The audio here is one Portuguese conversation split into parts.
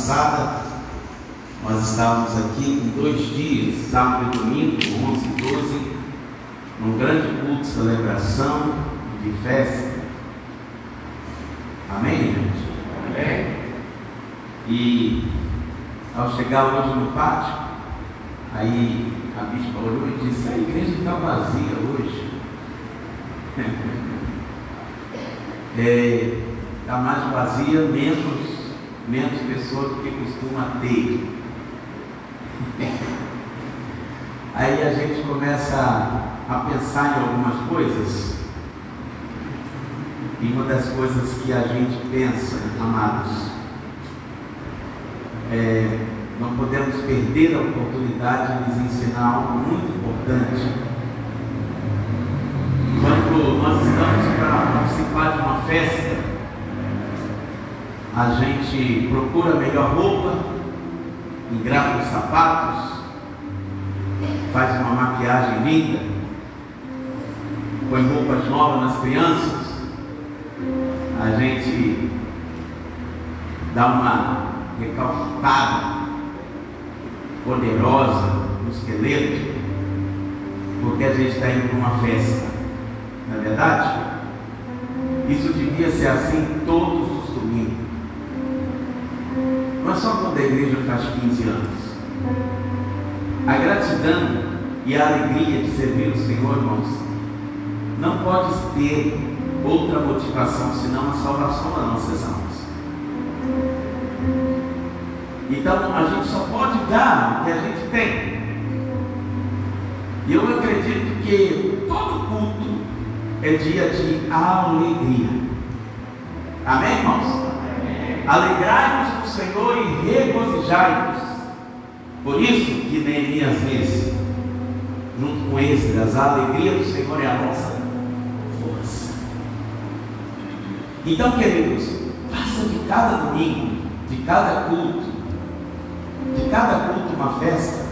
passada, nós estávamos aqui com 2 dias, sábado e domingo, 11 e 12, num grande culto de celebração, de festa. Amém, gente? Amém. E ao chegar hoje no pátio, aí a bispa olhou e disse: a igreja está vazia hoje. Está mais vazia, menos pessoas do que costuma ter. Aí a gente começa a pensar em algumas coisas, e uma das coisas que a gente pensa, amados, não podemos perder a oportunidade de lhes ensinar algo muito importante. Quando nós estamos para participar de uma festa, a gente procura a melhor roupa, engrapa os sapatos, faz uma maquiagem linda, põe roupas novas nas crianças, a gente dá uma recalchutada poderosa no esqueleto, porque a gente está indo para uma festa, não é verdade? Isso devia ser assim todos os domingos, não é só quando a igreja faz 15 anos. A gratidão e a alegria de servir o Senhor, irmãos, não pode ter outra motivação senão a salvação das nossas almas. Então a gente só pode dar o que a gente tem. E eu acredito que todo culto é dia de alegria. Amém, irmãos? Alegrai-vos no Senhor e regozijai-vos. Por isso que Neemias disse, junto com Esdras, a alegria do Senhor é a nossa força. Então, queridos, faça de cada domingo, de cada culto uma festa.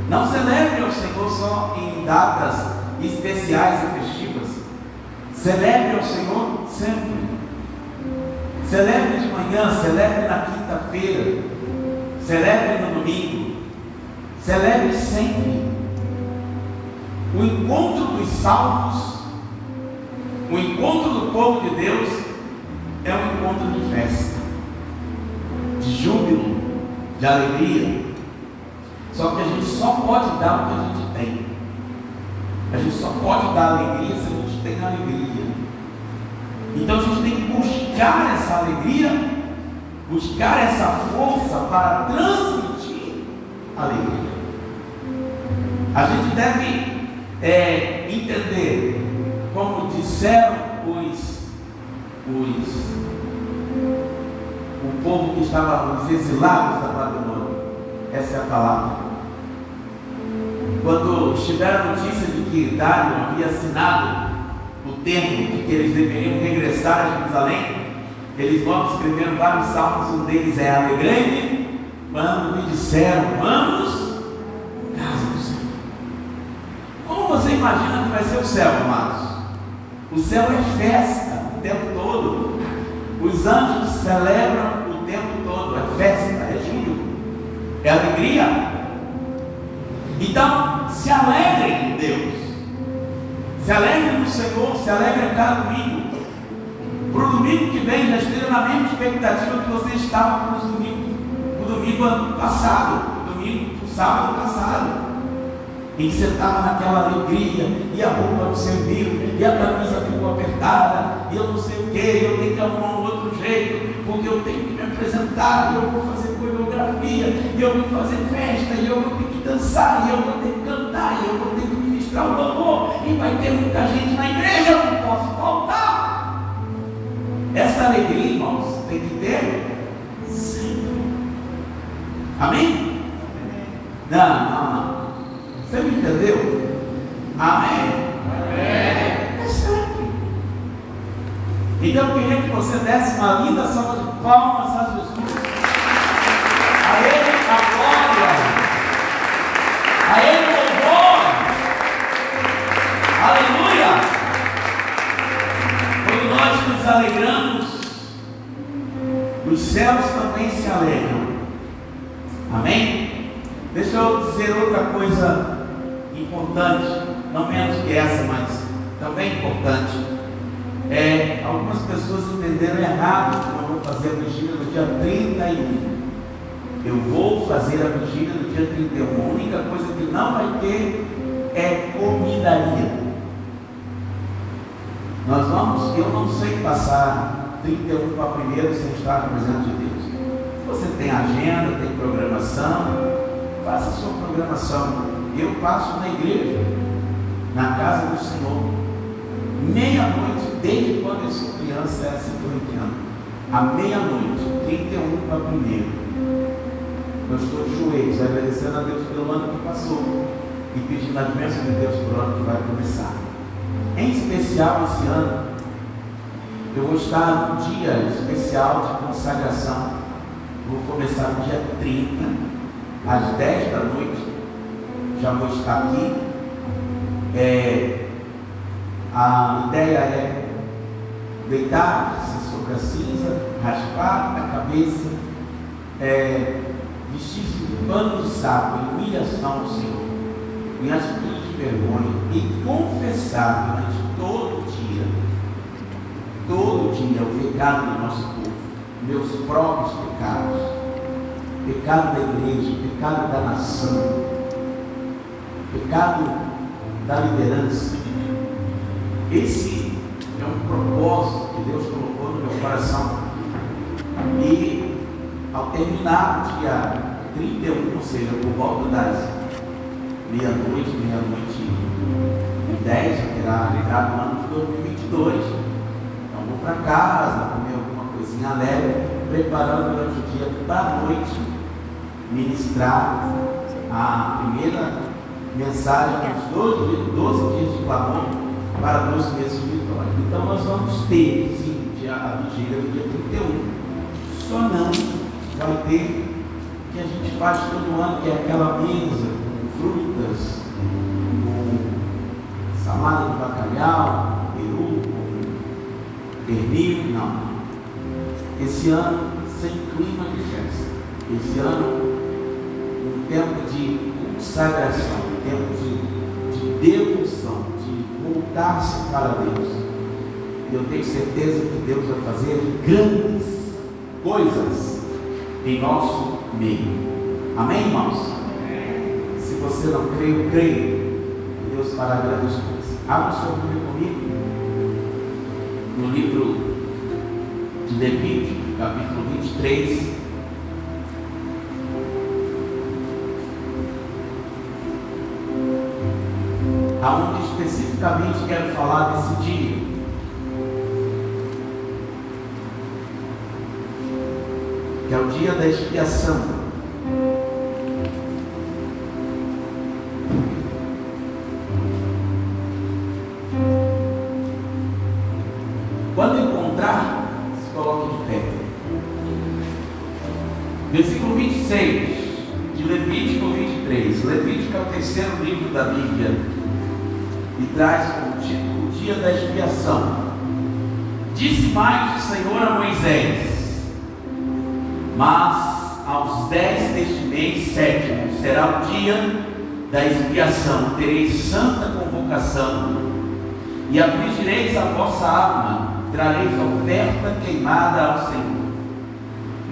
Não celebre ao Senhor só em datas especiais e festivas. Celebre ao Senhor sempre. Celebre de manhã, celebre na quinta-feira, celebre no domingo, celebre sempre. O encontro dos salvos, o encontro do povo de Deus é um encontro de festa, de júbilo, de alegria. Só que a gente só pode dar o que a gente tem. A gente só pode dar alegria se a gente tem alegria. Então a gente tem que buscar essa alegria, buscar essa força para transmitir alegria. A gente deve entender, como disseram o povo que estava, os exilados da Babilônia, essa é a palavra. Quando tiveram a notícia de que Dário havia assinado o termo de que eles deveriam regressar a Jerusalém, eles logo escreveram vários salmos. Um deles é: alegrei-me quando me disseram, vamos à casa do Senhor. Como você imagina que vai ser o céu, amados? O céu é festa o tempo todo. Os anjos celebram o tempo todo. É festa, é júbilo, é alegria. Então, se alegrem em Deus, se alegrem no Senhor, se alegrem a cada domingo. Para o domingo que vem, já esteja na mesma expectativa que você estava para o domingo ano passado, o sábado passado, em que você estava naquela alegria, e a roupa não serviu, e a camisa ficou apertada, e eu não sei o que, eu tenho que arrumar um outro jeito, porque eu tenho que me apresentar, e eu vou fazer coreografia, e eu vou fazer festa, e eu vou ter que dançar, e eu vou ter que cantar, e eu vou ter que ministrar o louvor, e vai ter muita gente na igreja, eu não posso faltar. Essa alegria, irmãos, tem que ter sempre. Amém? Não. Você me entendeu? Amém? É sempre. Então eu queria que você desse uma linda salva de palmas a Jesus. A Ele a glória. A Ele o louvor. Aleluia. Quando nós nos alegramos, os céus também se alegram. Amém? Deixa eu dizer outra coisa importante, não menos que essa, mas também importante. Algumas pessoas entenderam errado que eu vou fazer a vigília no dia 31. Eu vou fazer a vigília no dia 31. A única coisa que não vai ter é comidaria. Eu não sei passar 31 para 1º sem estar na presença de Deus. Se você tem agenda, tem programação, faça a sua programação. Eu passo na igreja, na casa do Senhor, meia-noite, desde quando eu sou criança, é 50 anos. À meia-noite, 31 para 1º. Eu estou de joelhos, agradecendo a Deus pelo ano que passou e pedindo a bênção de Deus pelo ano que vai começar. Em especial esse ano, eu vou estar num dia especial de consagração. Vou começar no dia 30, às 10 da noite. Já vou estar aqui. A ideia é deitar-se sobre a cinza, raspar a cabeça, vestir-se de pano de saco em humilhação ao Senhor, em atitude de vergonha, e confessar durante todo dia o pecado do nosso povo, meus próprios pecados, pecado da igreja, pecado da nação, pecado da liderança. Esse é um propósito que Deus colocou no meu coração. E ao terminar o dia 31, ou seja, por volta das meia-noite e 10, terá ligado o ano de 2022. Então vou para casa, comer alguma coisinha leve, preparando durante o dia para a noite ministrar a primeira mensagem dos 12 dias de clamor para 12 meses de vitória. Então nós vamos ter, sim, a vigília do dia 31. Só não vai ter o que a gente faz todo ano, que é aquela mesa com frutas, com salada de bacalhau, com peru, com pernil. Não. Esse ano sem clima de festa. Esse ano um tempo de consagração, um tempo de devoção, de voltar-se para Deus. E eu tenho certeza que Deus vai fazer grandes coisas em nosso meio. Amém, irmãos? Se você não crê, eu creio. Deus fará grandes coisas. Abra o seu Bíblia comigo no livro de Levítico, capítulo 23. Aonde especificamente quero falar desse dia. Que é o dia da expiação. Quando encontrar, se coloque de pé. Versículo 26 de Levítico 23. Levítico é o terceiro livro da Bíblia e traz como título o dia da expiação. Disse mais o Senhor a Moisés: mas aos 10 deste mês sétimo será o dia da expiação, tereis santa convocação, e afligireis a vossa alma, trareis oferta queimada ao Senhor.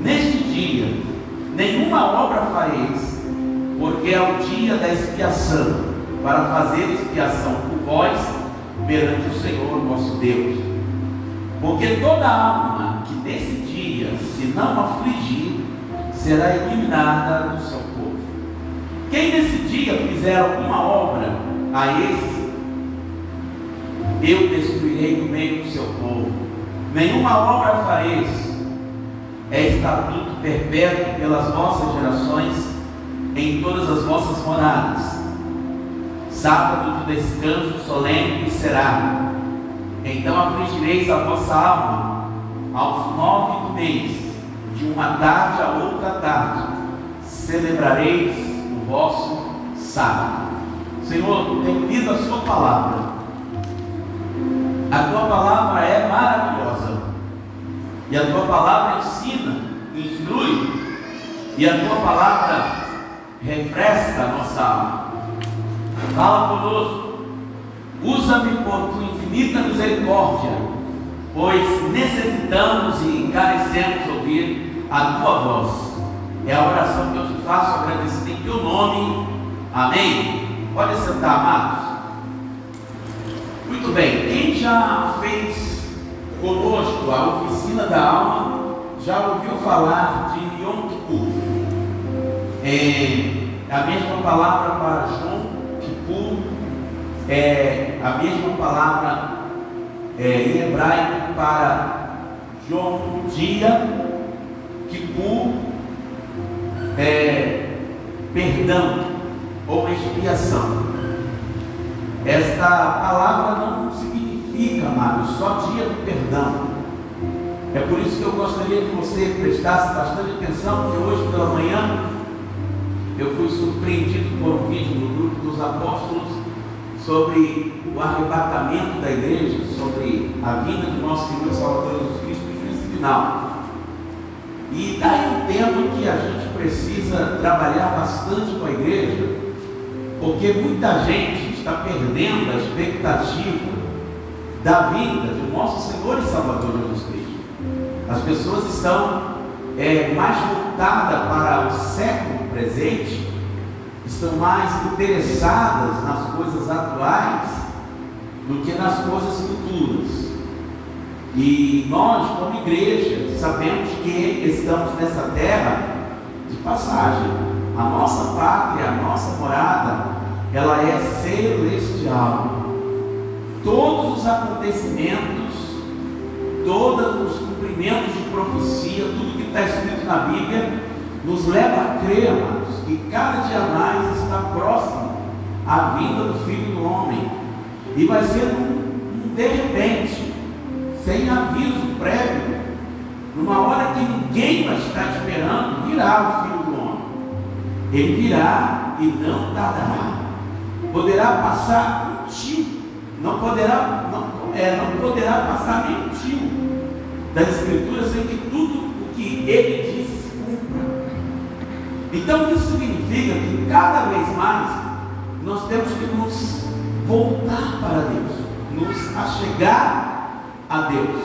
Neste dia nenhuma obra fareis, porque é o dia da expiação, para fazer expiação por vós perante o Senhor vosso Deus. Porque toda alma que nesse dia se não afligir, será eliminada do seu povo. Quem nesse dia fizer alguma obra, a esse eu destruirei do meio do seu povo. Nenhuma obra fareis. É estatuto perpétuo pelas vossas gerações em todas as vossas moradas. Sábado de descanso solene será. Então afligireis a vossa alma aos 9 do mês, de uma tarde a outra tarde, celebrareis o vosso sábado. Senhor, tenho lido a sua palavra. A tua palavra é maravilhosa, e a tua palavra ensina instrui e a tua palavra refresca a nossa alma. Fala conosco, usa-me por tua infinita misericórdia, pois necessitamos e carecemos ouvir a tua voz. É a oração que eu te faço, agradecendo em teu nome. Amém. Pode sentar, amados. Muito bem, quem já fez conosco a oficina da alma, já ouviu falar de Yom Kippur. É a mesma palavra para Yom Kippur, é a mesma palavra em hebraico para Yom dia, Kippur, perdão ou expiação. Esta palavra não significa, amado, só dia do perdão. É por isso que eu gostaria que você prestasse bastante atenção, porque hoje pela manhã eu fui surpreendido por um vídeo no grupo dos apóstolos sobre o arrebatamento da igreja, sobre a vinda do nosso Senhor e Salvador Jesus Cristo no juízo final. E daí um tema que a gente precisa trabalhar bastante com a igreja, porque muita gente está perdendo a expectativa da vinda do nosso Senhor e Salvador Jesus Cristo. As pessoas estão mais voltadas para o século presente, estão mais interessadas nas coisas atuais do que nas coisas futuras. E nós, como igreja, sabemos que estamos nessa terra de passagem. A nossa pátria, a nossa morada, ela é celestial. Todos os acontecimentos, todos os cumprimentos de profecia, tudo que está escrito na Bíblia, nos leva a crer, amados, que cada dia mais está próximo a vinda do Filho do Homem. E vai ser um de repente, sem aviso prévio, numa hora que ninguém vai estar esperando, virá o Filho do Homem. Ele virá e não tardará. Poderá passar um tio, não poderá passar nem um tio da Escritura sem que tudo o que ele disse se cumpra. Então isso significa que cada vez mais nós temos que nos voltar para Deus, nos achegar a Deus.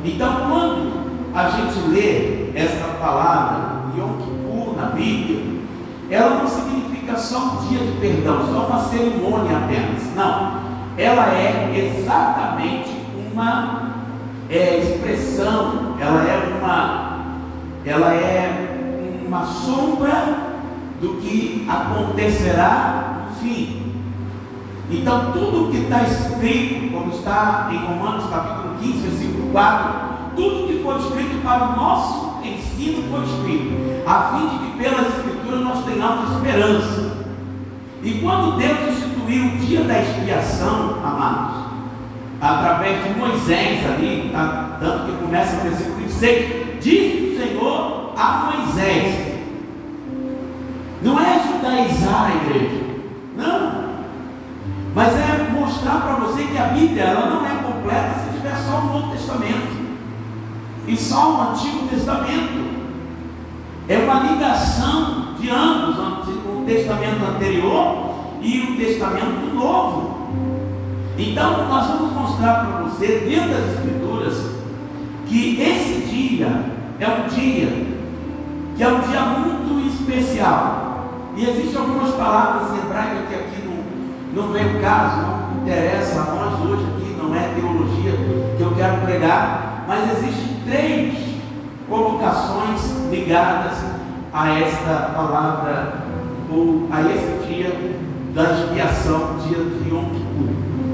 Então quando a gente lê essa palavra Yom Kippur na Bíblia, ela não significa só um dia de perdão, só uma cerimônia apenas. Não, ela é exatamente uma expressão, ela é uma sombra do que acontecerá no fim. Então tudo que está escrito, como está em Romanos capítulo 15, versículo 4, tudo que foi escrito para o nosso ensino foi escrito, a fim de que pelas Escrituras nós tenhamos esperança. E quando Deus instituiu o dia da expiação, amados, através de Moisés ali, tanto que começa no versículo 26, diz o Senhor a Moisés, não é judaizar a igreja, não, mas é mostrar para você que a Bíblia ela não é completa se tiver só o Novo Testamento e só o Antigo Testamento. É uma ligação de ambos, o Testamento anterior e o Testamento Novo. Então nós vamos mostrar para você dentro das Escrituras que esse dia é um dia que é um dia muito especial. E existem algumas palavras em hebraico que aqui não vem o caso, não interessa a nós hoje aqui, não é teologia que eu quero pregar, mas existem 3 colocações ligadas a esta palavra, ou a esse dia da expiação, dia de Yom Kippur.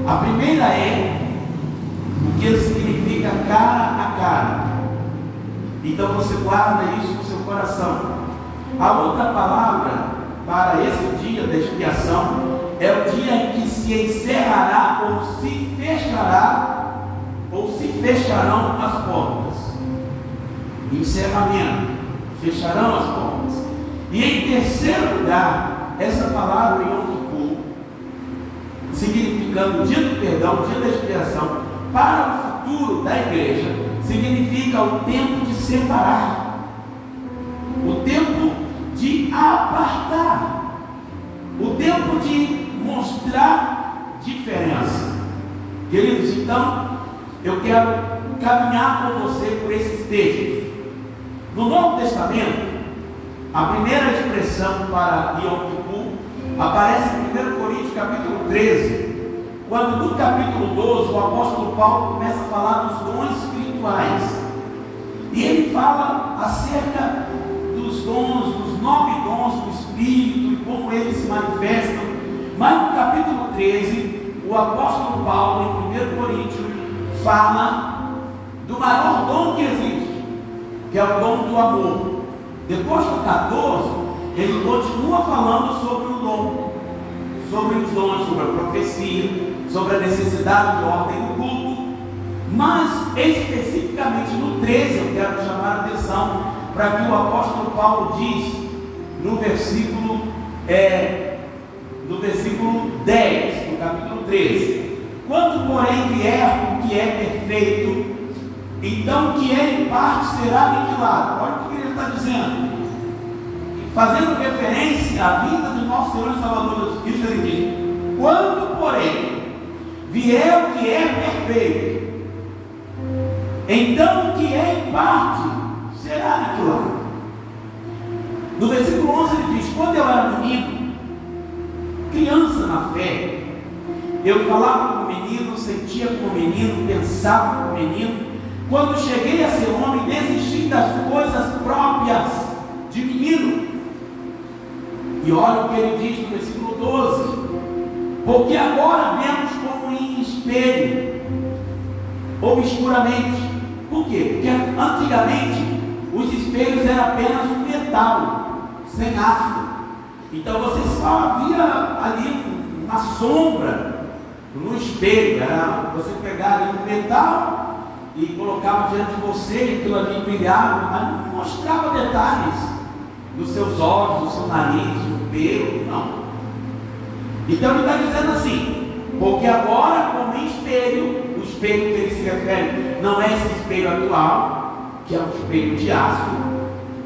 A primeira é o que significa cara a cara. Então você guarda isso no seu coração. A outra palavra para esse dia da expiação é o dia em que se encerrará ou se fechará ou se fecharão as portas. Encerramento, fecharão as portas. E em terceiro lugar, essa palavra Yom Kippur, significando o dia do perdão, o dia da expiação, para o futuro da igreja, significa o tempo de separar. apartar, o tempo de mostrar diferença. Queridos, então, eu quero caminhar com você por esses textos. No Novo Testamento, a primeira expressão para Yom Kippur aparece em 1 Coríntios capítulo 13, quando no capítulo 12 o apóstolo Paulo começa a falar dos dons espirituais. E ele fala acerca dos dons, dos 9 dons do Espírito e como eles se manifestam. Mas no capítulo 13, o apóstolo Paulo, em 1 Coríntios, fala do maior dom que existe, que é o dom do amor. Depois do 14, ele continua falando sobre o dom, sobre os dons, sobre a profecia, sobre a necessidade de ordem do culto. Mas especificamente no 13 eu quero chamar a atenção para que o apóstolo Paulo diz no versículo 10 do capítulo 13: quando porém vier o que é perfeito, então o que é em parte será aniquilado. Olha o que ele está dizendo, fazendo referência à vinda do nosso Senhor e Salvador Jesus Cristo. Ele diz: quando porém vier o que é perfeito, então o que é em parte será aniquilado. No versículo 11 ele diz: quando eu era menino, criança na fé, eu falava como menino, sentia como menino, pensava como menino. Quando cheguei a ser homem, desisti das coisas próprias de menino. E olha o que ele diz no versículo 12: porque agora vemos como em espelho, obscuramente. Por quê? Porque antigamente os espelhos eram apenas um metal, sem ácido. Então você só via ali uma sombra no espelho. Era você pegar ali um metal e colocava diante de você, e aquilo ali brilhava, mas não mostrava detalhes dos seus olhos, do seu nariz, do pelo, não. Então ele está dizendo assim: porque agora, como em espelho, o espelho que ele se refere não é esse espelho atual, que é um espelho de aço,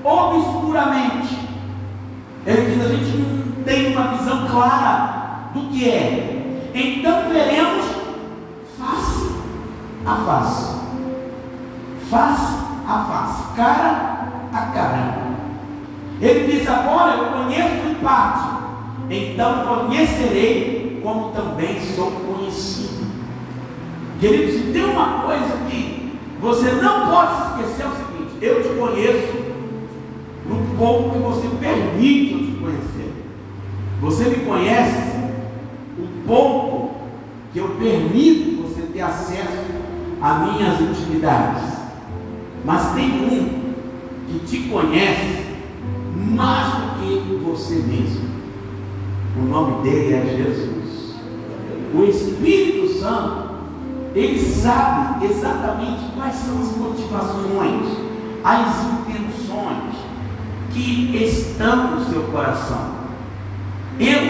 obscuramente. Ele diz: a gente não tem uma visão clara do que é. Então veremos face a face, face a face, cara a cara. Ele diz: agora eu conheço em parte, então conhecerei como também sou conhecido. Queridos, se tem uma coisa que você não pode se esquecer, é o seguinte: eu te conheço no pouco que você permite eu te conhecer. Você me conhece o pouco que eu permito você ter acesso a minhas intimidades. Mas tem um que te conhece mais do que você mesmo. O nome dele é Jesus. O Espírito Santo, ele sabe exatamente quais são as motivações, as intenções que estão no seu coração. Eu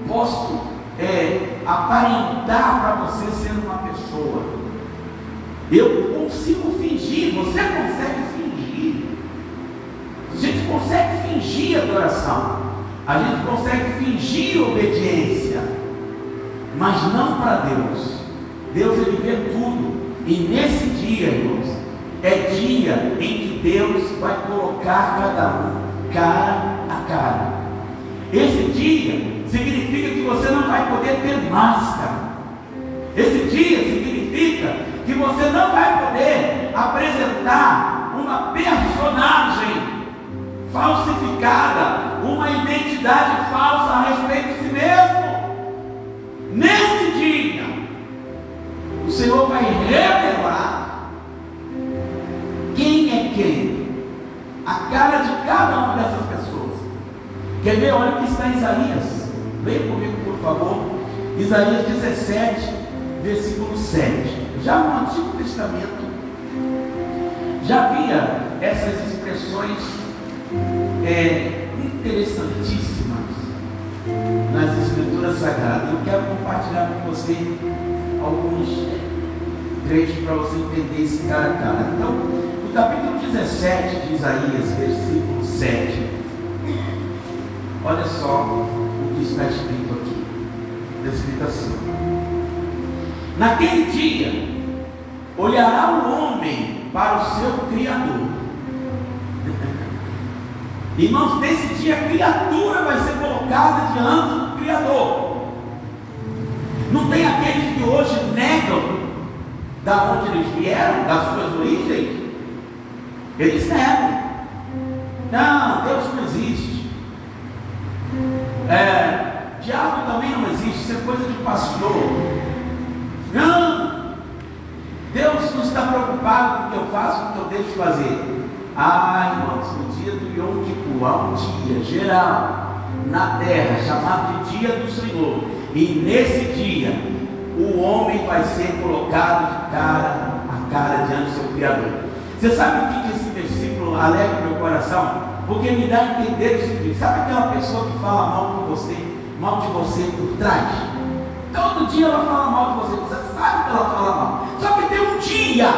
posso aparentar para você ser uma pessoa. Eu consigo fingir, você consegue fingir. A gente consegue fingir adoração, a gente consegue fingir obediência, mas não para Deus. Deus, ele vê tudo. E nesse dia, irmãos, é dia em que Deus vai colocar cada um cara a cara. Esse dia significa que você não vai poder ter máscara. Esse dia significa que você não vai poder apresentar uma personagem falsificada, uma identidade falsa a respeito de si mesmo. Nesse dia, o Senhor vai revelar quem é quem, a cara de cada uma dessas pessoas. Quer ver? Olha o que está em Isaías. Leia comigo, por favor. Isaías 17, versículo 7. Já no Antigo Testamento já havia essas expressões interessantíssimas nas Escrituras Sagradas. Eu quero compartilhar com você alguns trechos para você entender esse cara a cara. Então, no capítulo 17 de Isaías, versículo 7, Olha só o que está escrito aqui. Está escrito assim: naquele dia olhará o homem para o seu Criador. Irmãos, nesse dia a criatura vai ser colocada diante do Criador. Não tem aqueles que hoje negam da onde eles vieram, das suas origens. Eles negam. Não, Deus não existe. Diabo também não existe, isso é coisa de pastor. Não, Deus não está preocupado com o que eu faço, com o que eu deixo de fazer. Irmãos, no dia do Yom Kippur, há um dia geral na terra chamado de dia do Senhor, e nesse dia o homem vai ser colocado de cara a cara diante do seu Criador. Você sabe o que esse versículo alegra meu coração? Porque me dá a entender o seguinte: sabe aquela pessoa que fala mal de você por trás? Todo dia ela fala mal de você, você sabe que ela fala mal, só que tem um dia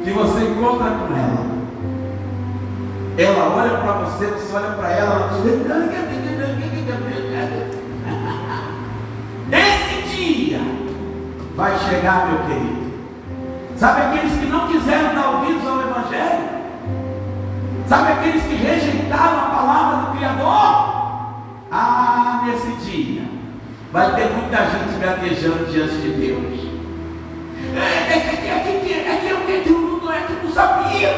que você encontra com ela. Ela olha para você, você olha para ela, ela diz: esse dia vai chegar, meu querido. Sabe aqueles que não quiseram dar ouvidos ao Evangelho? Sabe aqueles que rejeitaram a palavra do Criador? Nesse dia vai ter muita gente gaguejando diante de Deus. Eu não sabia.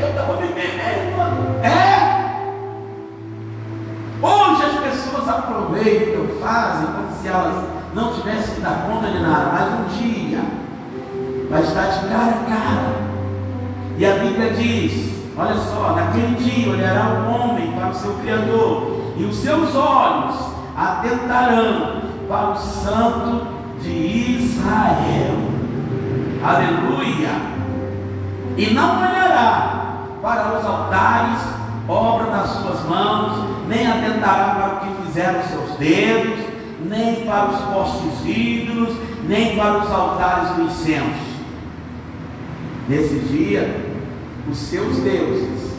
Eu estava bebendo, mano. Hoje as pessoas aproveitam, fazem como se elas não tivessem que dar conta de nada, mas um dia vai estar de cara a cara. E a Bíblia diz: olha só, naquele dia olhará o homem para o seu Criador, e os seus olhos atentarão para o Santo de Israel. Aleluia! E não olhará para os altares, obra das suas mãos, nem atentará para o que fizeram os seus dedos, nem para os postes ídolos, nem para os altares do incenso. Nesse dia, os seus deuses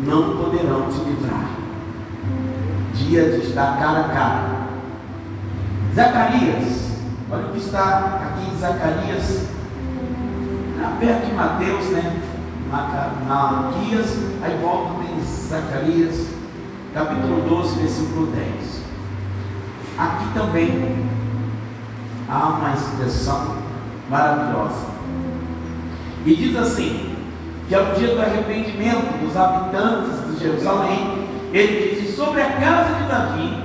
não poderão te livrar. Dia de estar cara a cara. Zacarias, olha o que está aqui em Zacarias, perto de Mateus, né? Malaquias, aí volta em Zacarias, capítulo 12, versículo 10. Aqui também há uma expressão maravilhosa. E diz assim: que é o dia do arrependimento dos habitantes de Jerusalém. Ele diz: sobre a casa de Davi,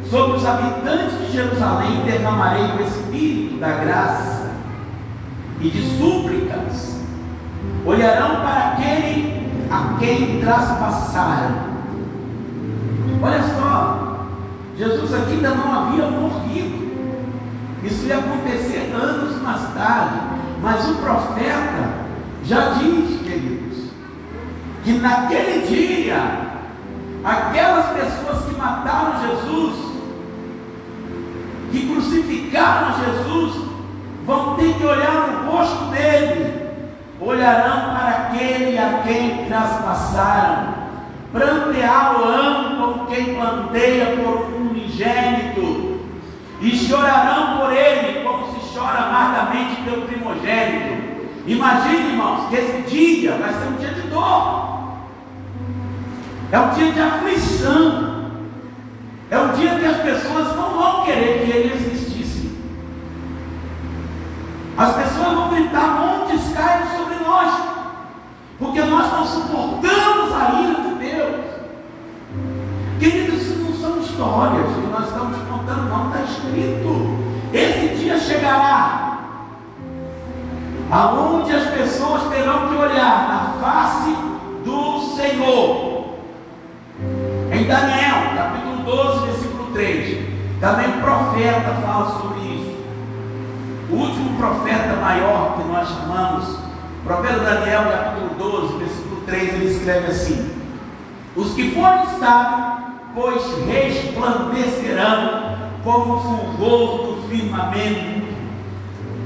sobre os habitantes de Jerusalém, derramarei o Espírito da graça e de súplicas. Olharão para aquele a quem traspassaram. Olha só, Jesus aqui ainda não havia morrido. Isso ia acontecer anos mais tarde, mas o profeta já diz, queridos, que naquele dia aquelas pessoas que mataram Jesus, que crucificaram Jesus, vão ter que olhar no rosto dele, olharão para aquele a quem traspassaram, pranteá-lo-ão como quem planteia por um unigênito, e chorarão por ele como se chora amargamente pelo primogênito. Imagine, irmãos, que esse dia vai ser um dia de dor, é um dia de aflição, é um dia que as pessoas não vão querer que ele existisse. As pessoas vão gritar: montes caem sobre nós, porque nós não suportamos a ira de Deus. Queridos, isso não são histórias que nós estamos contando, não, está escrito. Esse dia chegará, aonde as pessoas terão que olhar na face do Senhor. Em Daniel, capítulo 12, versículo 3, também o profeta fala sobre isso. O último profeta maior que nós chamamos, o profeta Daniel, capítulo 12, versículo 3, ele escreve assim: os que forem sábios, pois resplandecerão como o fulgor do firmamento,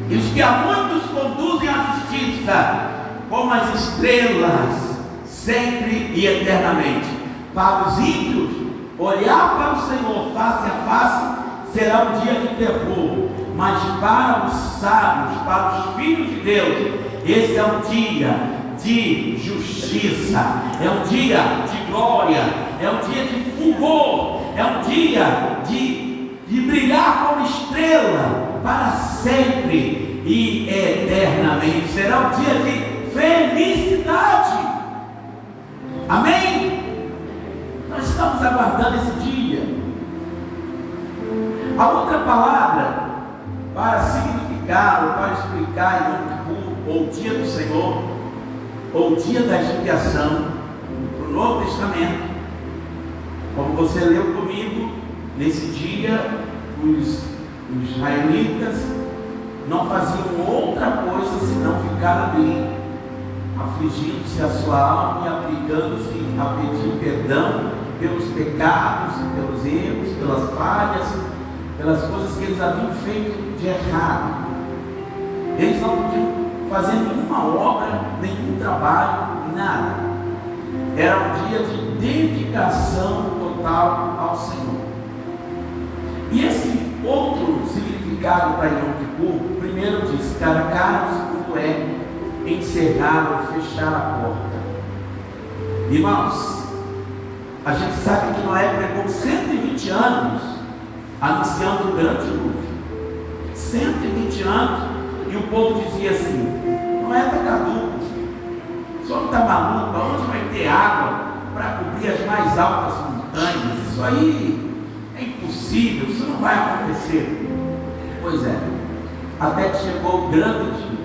e os que a muitos conduzem à justiça, como as estrelas, sempre e eternamente. Para os ímpios, olhar para o Senhor face a face será um dia de terror, mas para os sábios, para os filhos de Deus, esse é um dia de justiça, é um dia de glória, é um dia de fulgor, é um dia de brilhar como estrela para sempre e eternamente. Será um dia de felicidade. Amém? Nós estamos aguardando esse dia. A outra palavra para significar ou para explicar Yom Kippur, ou dia do Senhor, ou dia da expiação, para o Novo Testamento, como você leu comigo, nesse dia os israelitas não faziam outra coisa senão ficar ali, afligindo-se a sua alma e aplicando-se a pedir perdão pelos pecados, pelos erros, pelas falhas, pelas coisas que eles haviam feito de errado. Eles não podiam fazer nenhuma obra, nenhum trabalho, nada. Era um dia de dedicação total ao Senhor. E esse outro significado para Yom Kippur, primeiro diz cara a cara, o segundo é encerrar ou fechar a porta. Irmãos, a gente sabe que Noé pregou 120 anos anunciando um grande dilúvio. 120 anos, e o povo dizia assim: Noé está caduco, o senhor está maluco, aonde vai ter água para cobrir as mais altas montanhas? Isso aí é impossível, isso não vai acontecer. Pois é, até que chegou o grande dia,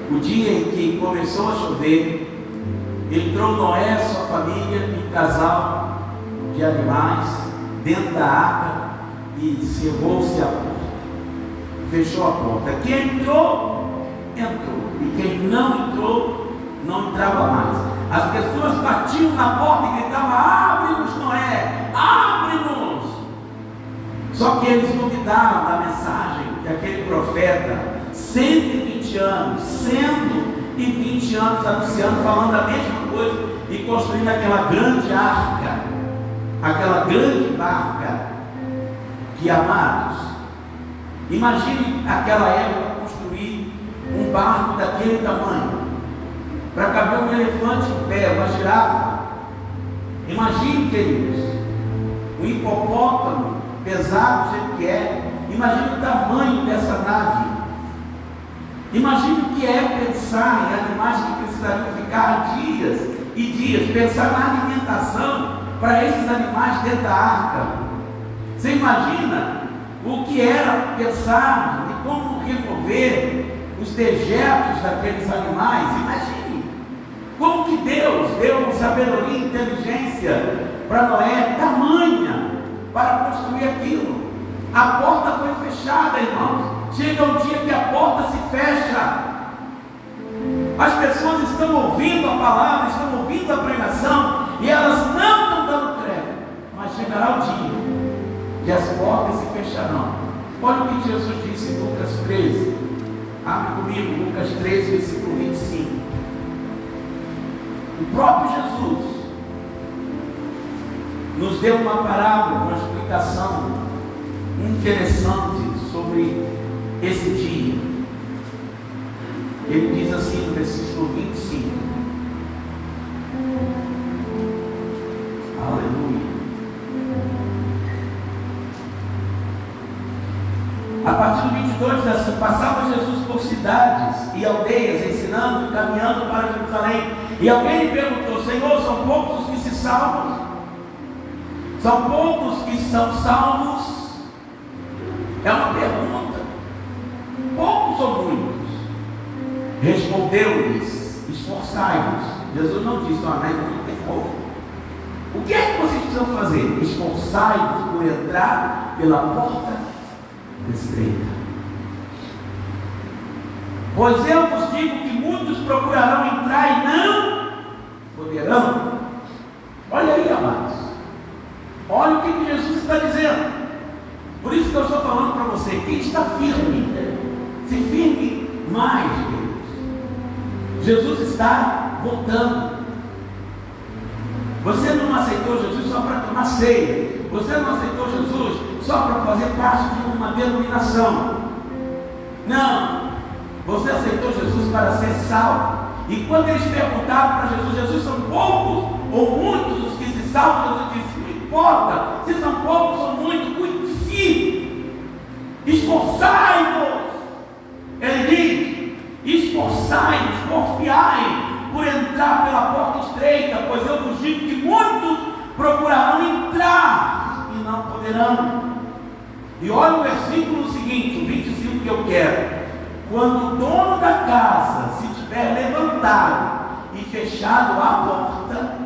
o dia em que começou a chover, entrou Noé e sua família e um casal de animais dentro da arca e cerrou-se a porta, fechou a porta. Quem entrou, entrou, e quem não entrou, não entrava mais. As pessoas batiam na porta e gritavam: abre-nos, Noé, abre-nos. Só que eles duvidaram da mensagem que aquele profeta, 120 anos, 120 anos anunciando, falando a mesma coisa e construindo aquela grande arca, aquela grande barca. Que, amados, imagine aquela época construir um barco daquele tamanho para caber um elefante em pé, uma girafa. Imagine, queridos, um hipopótamo pesado do jeito que é. Imagine o tamanho dessa nave. Imagine o que é pensar em animais que precisariam ficar dias e dias, pensar na alimentação para esses animais dentro da arca. Você imagina o que era pensar de como remover os dejetos daqueles animais? Imagine como que Deus deu sabedoria e inteligência para Noé, tamanha, para construir aquilo. A porta foi fechada, irmãos. Chega um dia que a porta se fecha. As pessoas estão ouvindo a palavra, estão ouvindo a pregação, e elas não estão dando crédito. Mas chegará o dia que as portas se fecharão. Olha o que Jesus disse em Lucas 13. Abre comigo, Lucas 13, versículo 25. O próprio Jesus nos deu uma parábola, uma explicação interessante sobre esse dia. Ele diz assim no versículo 25. Aleluia. A partir do 22 diz assim: passava Jesus por cidades e aldeias, ensinando e caminhando para Jerusalém. E alguém lhe perguntou: Senhor, são poucos os que se salvam? São poucos que são salvos? É uma pergunta. Poucos ou muitos? Respondeu-lhes: esforçai-vos. Jesus não disse: não é muito, é pouco. O que é que vocês precisam fazer? Esforçai-vos por entrar pela porta estreita. Pois eu vos digo que muitos procurarão entrar e não poderão. Olha aí, amados. Olha o que Jesus está dizendo. Por isso que eu estou falando para você: quem está firme, se firme mais, Deus. Jesus está voltando. Você não aceitou Jesus só para tomar ceia. Você não aceitou Jesus só para fazer parte de uma denominação. Não. Você aceitou Jesus para ser salvo. E quando eles perguntaram para Jesus, Jesus, são poucos ou muitos os que se salvam? Jesus disse, não importa se são poucos ou muitos, cuide de si. Esforçai-vos. Ele diz, esforçai-vos, confiai por entrar pela porta estreita, pois eu vos digo que muitos procurarão entrar e não poderão. E olha o versículo seguinte, o 25 que eu quero. Quando o dono da casa se tiver levantado e fechado a porta,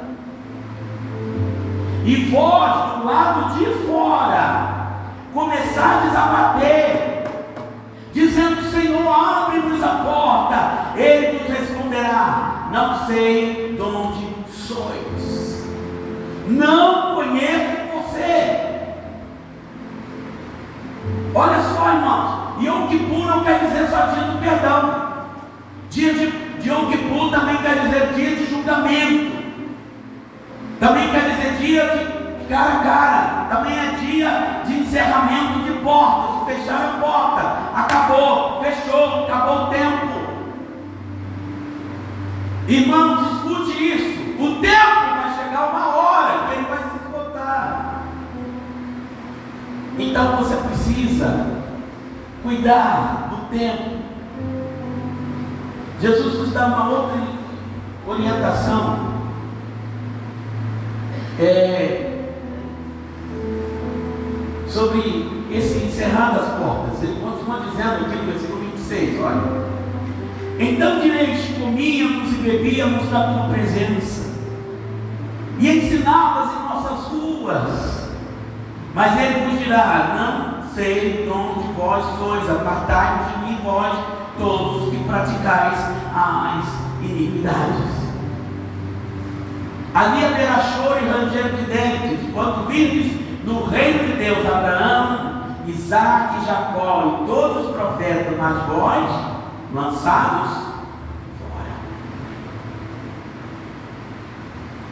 e vós do lado de fora começardes a bater, dizendo, Senhor, abre-nos a porta, ele nos responderá, não sei de onde sois, não conheço você. Olha só, irmãos, Yom Kippur não quer dizer só dia do perdão. Dia de Yom Kippur também quer dizer dia de julgamento, também quer dizer dia de cara a cara, também é dia de encerramento de portas, de fechar a porta. Acabou, fechou, acabou o tempo. Irmãos, escute isso. O tempo vai chegar uma hora que ele vai se esgotar. Então você precisa cuidar do tempo. Jesus nos dá uma outra orientação. Sobre esse encerrar das portas. Ele continua dizendo aqui no versículo 26, olha. Então direis, comíamos e bebíamos na tua presença, e ensinavas em nossas ruas. Mas ele vos dirá, não sei de onde vós sois, apartai-vos de mim, vós todos os que praticais as iniquidades. Ali haverá choro e ranger de dentes, quando virdes no reino de Deus Abraão, Isaque e Jacó e todos os profetas, mas vós lançados fora.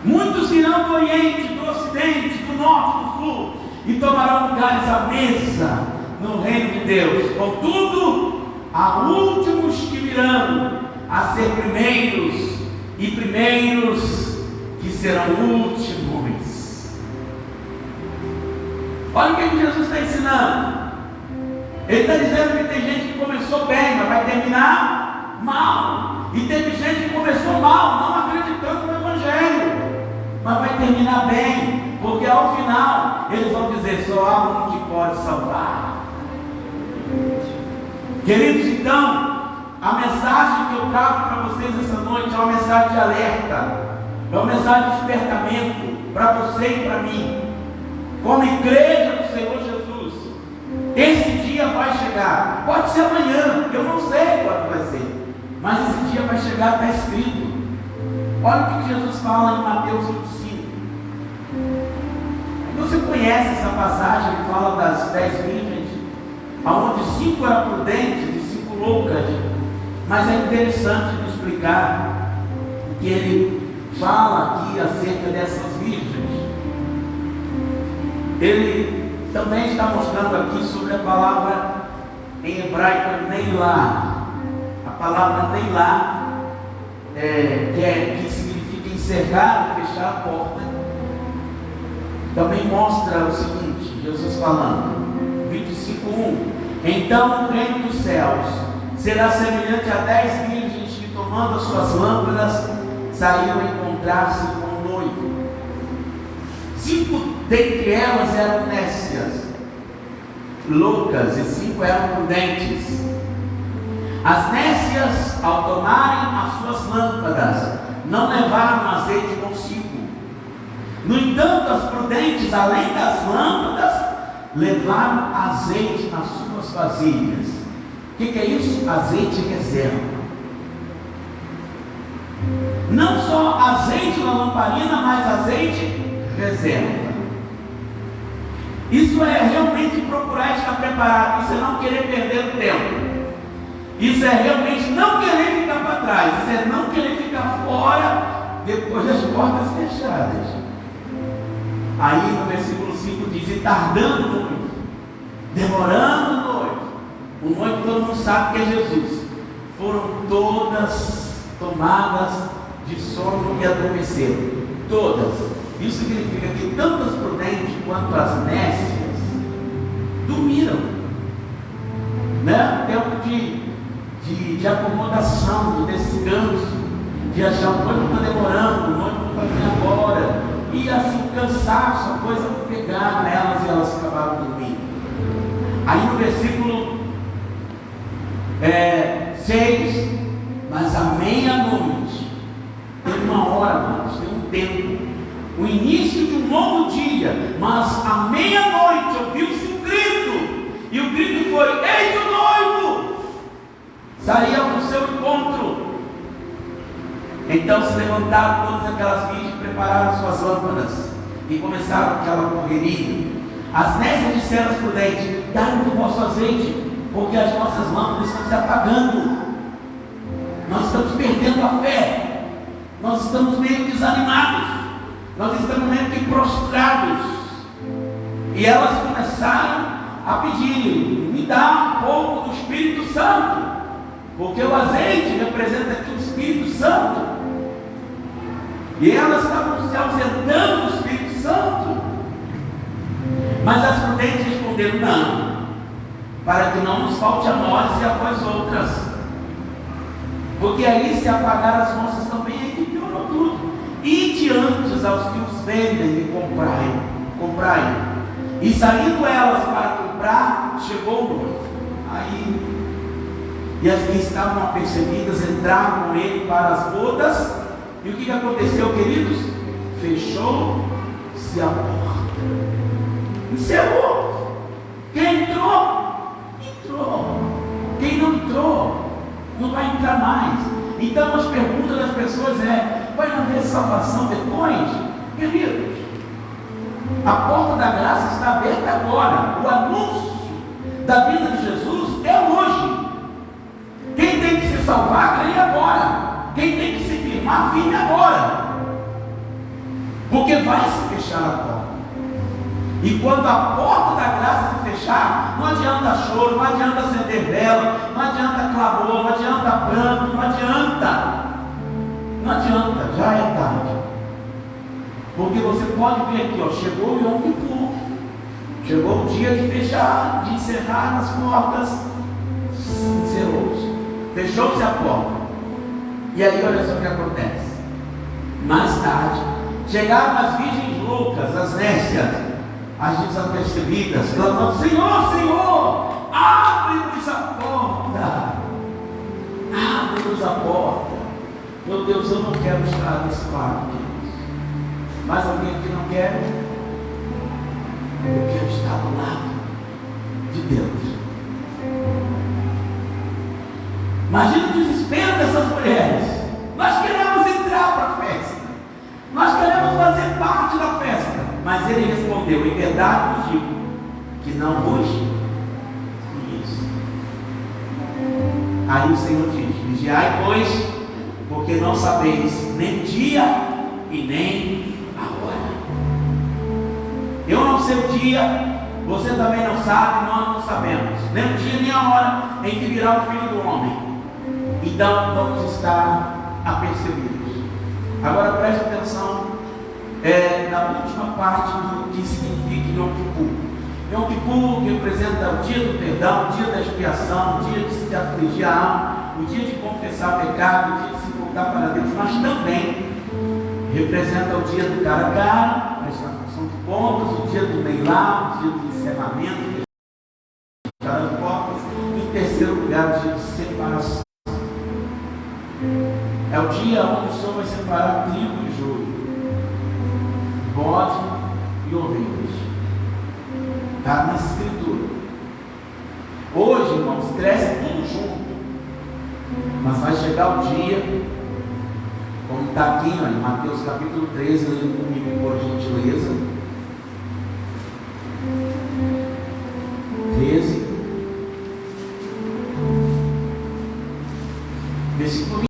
Muitos virão do Oriente, do Ocidente, do Norte, do Sul, e tomarão lugares à mesa no reino de Deus. Contudo, há últimos que virão a ser primeiros, e primeiros que serão últimos. Olha o que Jesus está ensinando. Ele está dizendo que tem gente que começou bem, mas vai terminar mal. E teve gente que começou mal, não acreditando no Evangelho, mas vai terminar bem, porque ao final eles vão dizer, só há um que pode salvar. Queridos, então, a mensagem que eu trago para vocês essa noite é uma mensagem de alerta, é uma mensagem de despertamento para você e para mim. Como igreja do Senhor Jesus, esse dia vai chegar. Pode ser amanhã, eu não sei quando vai ser, mas esse dia vai chegar, está escrito. Olha o que Jesus fala em Mateus 25. Você conhece essa passagem que fala das 10 virgens, onde 5 eram prudentes e 5 loucas. Mas é interessante de explicar o que ele fala aqui acerca dessas virgens. Ele também está mostrando aqui sobre a palavra em hebraico Neilá. A palavra Neilá, que significa encerrar, fechar a porta, também mostra o seguinte, Jesus falando, 25:1. Então o reino dos céus será semelhante a 10 virgens que, tomando as suas lâmpadas, saíram a encontrar-se com o noivo. 5 dentre elas eram nécias, loucas, e 5 eram prudentes. As nécias, ao tomarem as suas lâmpadas, não levaram azeite consigo. No entanto, as prudentes, além das lâmpadas, levaram azeite nas suas vasilhas. O que é isso? Azeite reserva. Não só azeite na lamparina, mas azeite reserva. Isso é realmente procurar estar preparado. Isso é não querer perder o tempo. Isso é realmente não querer ficar para trás. Isso é não querer ficar fora depois das portas fechadas. Aí no versículo 5 diz: e tardando o noivo, demorando o noivo, todo mundo sabe que é Jesus, foram todas tomadas de sono e adormeceram. Todas. Isso significa que tanto as prudentes quanto as nécias dormiram, né? Tempo de acomodação, de descanso, de achar o noivo está demorando, o noivo não vai vir agora, e assim, cansaço, a coisa pegar nelas e elas acabaram dormindo. Aí no versículo 6, mas à meia-noite, tem uma hora, amados, tem um tempo, o início de um novo dia, mas à meia-noite ouviu-se um grito, e o grito foi: eis o noivo, saía ao seu encontro. Então se levantaram todas aquelas virgens, prepararam suas lâmpadas e começaram aquela correria. As nécias disseram às prudentes: dai-nos o vosso azeite, porque as nossas lâmpadas estão se apagando, nós estamos perdendo a fé, nós estamos meio desanimados, nós estamos meio que prostrados. E elas começaram a pedir: me dá um pouco do Espírito Santo, porque o azeite representa aqui o Espírito Santo, e elas estavam se ausentando do Espírito Santo. Mas as prudentes responderam: não, para que não nos falte a nós e a vós outras, porque aí se apagar as nossas também, aí que piorou tudo. Ide antes aos que os vendem e comprai. E saindo elas para comprar, chegou o noivo. Aí, e as que estavam apercebidas entraram com ele para as bodas. E o que aconteceu, queridos? Fechou-se a porta. Encerrou. Quem entrou? Entrou. Quem não entrou, não vai entrar mais. Então as perguntas das pessoas vai haver salvação depois? Queridos, a porta da graça está aberta agora. O anúncio da vida de Jesus é hoje. Quem tem que se salvar, creia agora. Quem tem que se firmar, firme agora, porque vai se fechar a porta. E quando a porta da graça se fechar, não adianta choro, não adianta acender vela, não adianta clamor, não adianta pranto, não adianta, já é tarde. Porque você pode ver aqui, chegou o Yom Kippur, chegou o dia de fechar, de encerrar as portas, encerrou-se, fechou-se a porta. E aí olha só o que acontece. Mais tarde, chegaram as virgens loucas, as nécias, as desapercebidas, clamando: Senhor, Senhor, abre-nos a porta, abre-nos a porta. Meu Deus, eu não quero estar nesse quarto, queridos. Mas alguém aqui não quer? Eu quero estar do lado de Deus. Imagina o desespero dessas mulheres. Nós queremos entrar para a festa, nós queremos fazer parte da festa. Mas ele respondeu: em verdade vos digo que não vos conheço. Aí o Senhor diz: vigiai, pois, porque não sabeis nem o dia e nem a hora. Eu não sei o dia, você também não sabe, nós não sabemos nem o dia nem a hora em que virá o Filho do Homem. Então vamos estar apercebidos. Agora preste atenção na última parte do que significa Yom Kippur. Yom Kippur representa o dia do perdão, o dia da expiação, o dia de se afligir a alma, o dia de confessar pecado, o dia de se voltar para Deus, mas também representa o dia do cara a cara, a extração de contas, o dia do Meilá, o dia do encerramento, das portas, e em terceiro lugar, o dia de separação. É o dia onde o Senhor vai separar trigo e joio, bode e ovelhas. Está na Escritura. Hoje, irmãos, cresce tudo junto, mas vai chegar o dia, como está aqui em Mateus capítulo 13, lendo comigo por gentileza. 13, versículo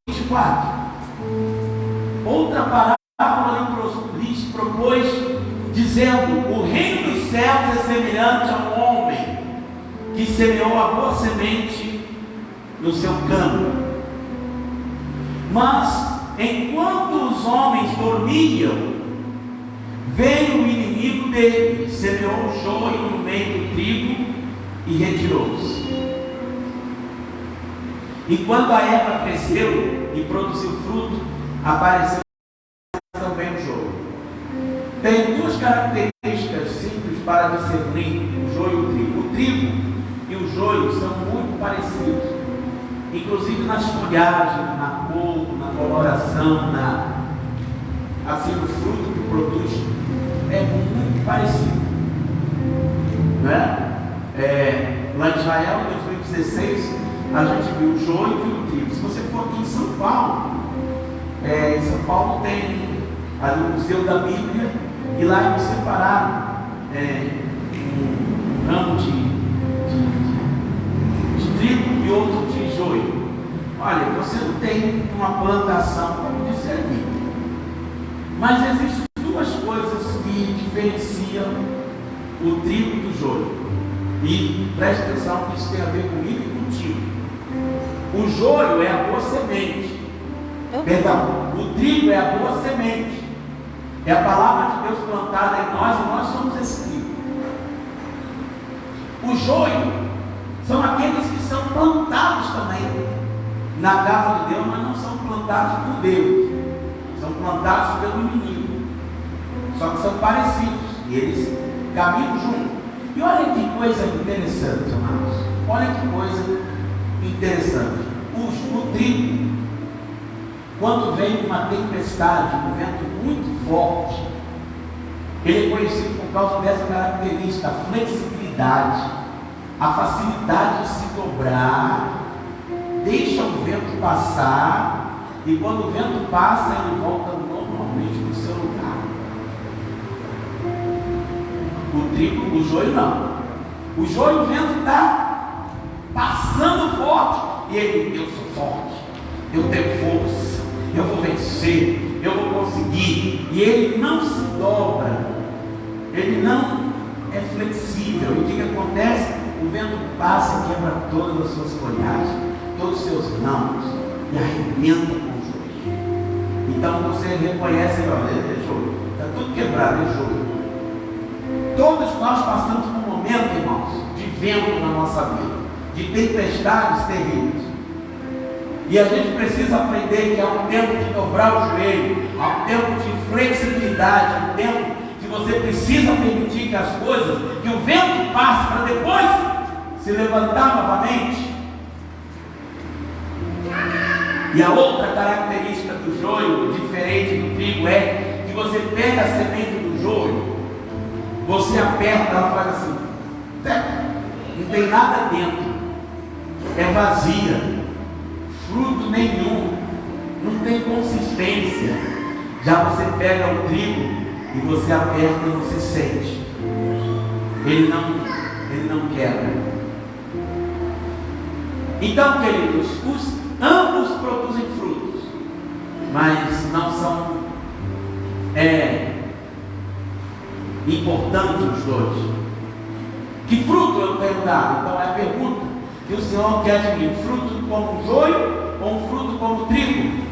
24. Outra parábola lhes propôs semelhante a um homem que semeou a boa semente no seu campo. Mas, enquanto os homens dormiam, veio o inimigo dele, semeou o joio no meio do trigo e retirou-se. E quando a erva cresceu e produziu fruto, apareceu também o joio. Tem duas características simples para discernir o joio e o trigo. O trigo e o joio são muito parecidos, inclusive nas folhagens, na cor, na coloração, assim, o fruto que produz é muito parecido, não é? Lá em Israel, em 2016, a gente viu o joio e viu o trigo. Se você for aqui em São Paulo, em São Paulo tem ali o Museu da Bíblia, e lá eles separaram um ramo de trigo e outro de joio. Olha, você não tem uma plantação como discernir, mas existem duas coisas que diferenciam o trigo do joio, e preste atenção que isso tem a ver comigo e contigo. O joio é a boa semente, perdão, o trigo é a boa semente, é a palavra de Deus plantada em nós, e nós somos esse trigo. O joio são aqueles que são plantados também na casa de Deus, mas não são plantados por Deus, são plantados pelo inimigo, só que são parecidos, e eles caminham juntos. E olha que coisa interessante, amados, olha que coisa interessante. O trigo, quando vem uma tempestade, um vento muito forte, ele é conhecido por causa dessa característica, a flexibilidade, a facilidade de se dobrar, deixa o vento passar, e quando o vento passa, ele volta normalmente para o seu lugar. O trigo, o joio não. O joio, o vento está passando forte, e ele, eu sou forte, eu tenho força, eu vou vencer, eu vou conseguir. E ele não se dobra, ele não é flexível. E o que acontece? O vento passa e quebra todas as suas folhagens, todos os seus ramos, e arrebenta com o joio. Então você reconhece, olha, é joio, está tudo quebrado, é joio. Todos nós passamos por um momento, irmãos, de vento na nossa vida, de tempestades terríveis. E a gente precisa aprender que há um tempo de dobrar o joelho, há um tempo de flexibilidade, há um tempo que você precisa permitir que as coisas, que o vento passe para depois se levantar novamente. E a outra característica do joio, diferente do trigo, é que você pega a semente do joio, você aperta, ela faz assim, não tem nada dentro, é vazia, fruto nenhum, não tem consistência. Já você pega o trigo e você aperta e você sente, ele não quebra. Então, queridos, ambos produzem frutos, mas não são importantes os dois. Que fruto eu tenho dado? Então é a pergunta que o Senhor quer de mim: fruto como joio ou um fruto como trigo?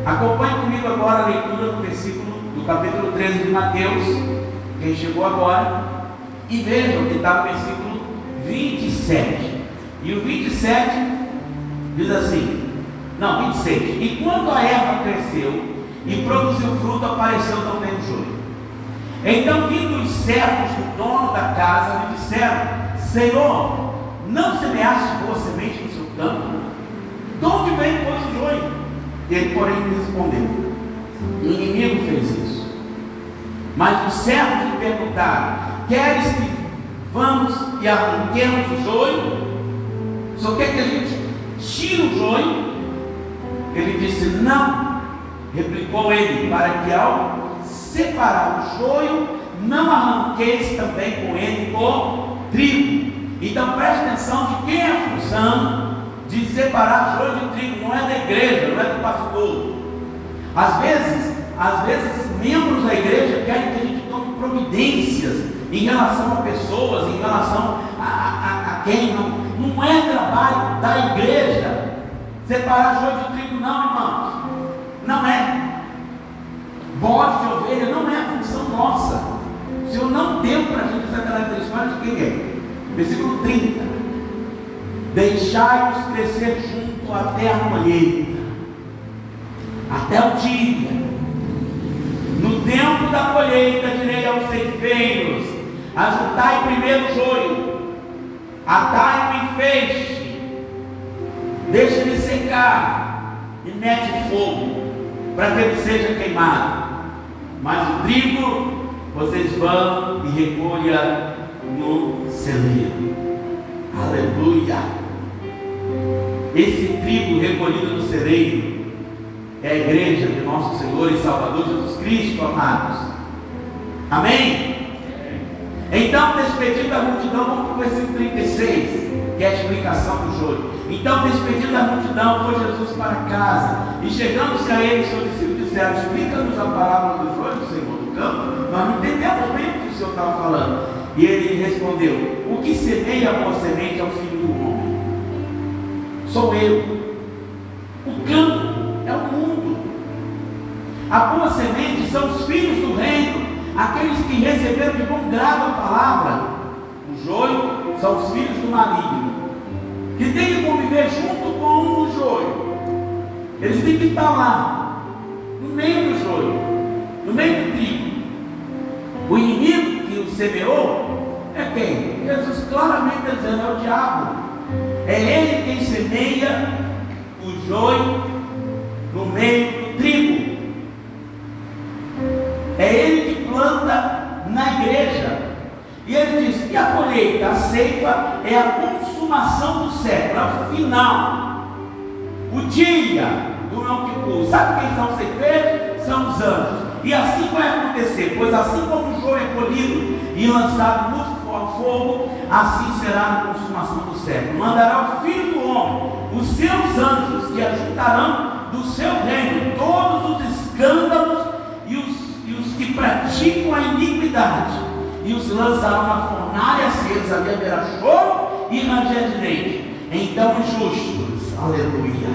Acompanhe comigo agora a leitura do versículo do capítulo 13 de Mateus, quem chegou agora, e vejam que está no versículo 27. E o 27 diz assim, 26. E quando a erva cresceu e produziu fruto, apareceu também o joio. Então, vindo os servos do dono da casa, lhe disseram: Senhor, não semeaste boa semente no seu campo? De onde vem, pois, o joio? Ele, porém, lhe respondeu: o inimigo fez isso. Mas os servos lhe perguntaram: queres que vamos e arranquemos o joio? Só quer que a gente tire o joio? Ele disse: não. Replicou ele: para que ao separar o joio, não arranqueis também com ele o trigo. Então preste atenção de quem é a função de separar joio de trigo. Não é da igreja, não é do pastor. Às vezes membros da igreja querem que a gente tome providências em relação a pessoas, em relação a quem. Não é trabalho da igreja separar joio de trigo, não, irmãos. Não é. Bode de ovelha não é a função nossa. O Senhor não deu para a gente essa característica. Olha de quem é. Versículo 30. Deixai-nos crescer junto até a colheita, até o dia. No tempo da colheita direi aos ceifeiros: ajuntai primeiro o joio, atai-o em feixe, deixa-lhe secar e mete fogo, para que ele seja queimado. Mas o trigo vocês vão e recolha no celeiro. Aleluia! Esse trigo recolhido no celeiro é a igreja de nosso Senhor e Salvador Jesus Cristo, amados. Amém? Então, despedido da multidão, vamos para o versículo 36, que é a explicação do joio. Então, despedido da multidão, foi Jesus para casa, e chegando-se a ele, seus discípulos disseram: explica-nos a parábola do joio, Senhor, do campo. Nós não entendemos bem o que o Senhor estava falando. E ele respondeu: o que semeia a boa semente é o Filho do Homem. Sou eu. O campo é o mundo. A boa semente são os filhos do reino, aqueles que receberam de bom grado a palavra. O joio são os filhos do maligno, que têm que conviver junto com o joio. Eles têm que estar lá, no meio do joio, no meio do trigo. O inimigo que o semeou é quem? Jesus claramente está dizendo: é o diabo. É ele quem semeia o joio no meio do trigo. É ele que planta na igreja. E ele diz: e a colheita, a ceifa, é a consumação do século, é o final, o dia do Yom Kippur. Sabe quem são os ceifeiros? São os anjos. E assim vai acontecer, pois assim como o joio é colhido e lançado no fogo, assim será a consumação do século. Mandará o Filho do Homem, os seus anjos, que ajuntarão do seu reino todos os escândalos e os que praticam a iniquidade, e os lançarão na fornalha acesa, ali haverá choro e ranger de dente. Então os justos, aleluia.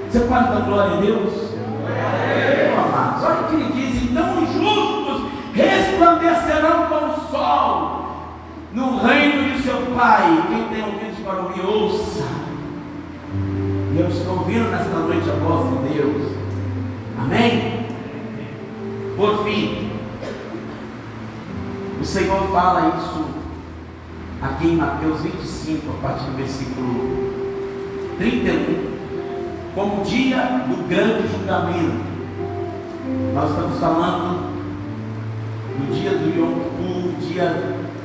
Você pode dar glória a Deus? Amados, olha o que ele diz: então os justos resplandecerão como o sol no reino de seu Pai. Quem tem ouvidos para ouvir, ouça. E eu estou ouvindo nesta noite a voz de Deus. Amém? Por fim, o Senhor fala isso aqui em Mateus 25, a partir do versículo 31, como o dia do grande julgamento. Nós estamos falando do dia do Yom Kippur, o dia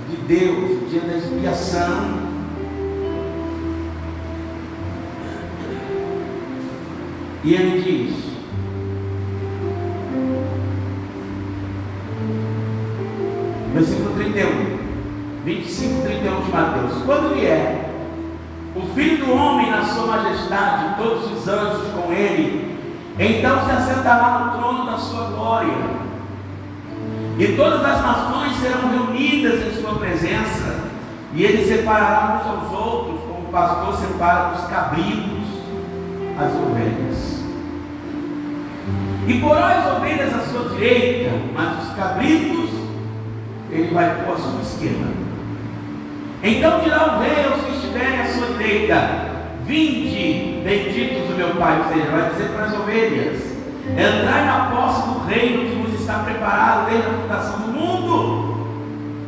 de Deus, o dia da expiação. E ele diz: versículo 31, 25, 31 de Mateus: quando vier o Filho do Homem na sua majestade, todos os anjos com ele, então se assentará no trono da sua glória, e todas as nações serão reunidas em sua presença, e ele separará uns aos outros, como o pastor separa os cabritos as ovelhas. E porá as ovelhas à sua direita, mas os cabritos ele vai pôr à sua esquerda. Então dirá o rei aos que estiverem à sua direita: vinde, benditos do meu Pai. Ou seja, vai dizer para as ovelhas: entrai na posse do reino que vos está preparado desde a fundação do mundo.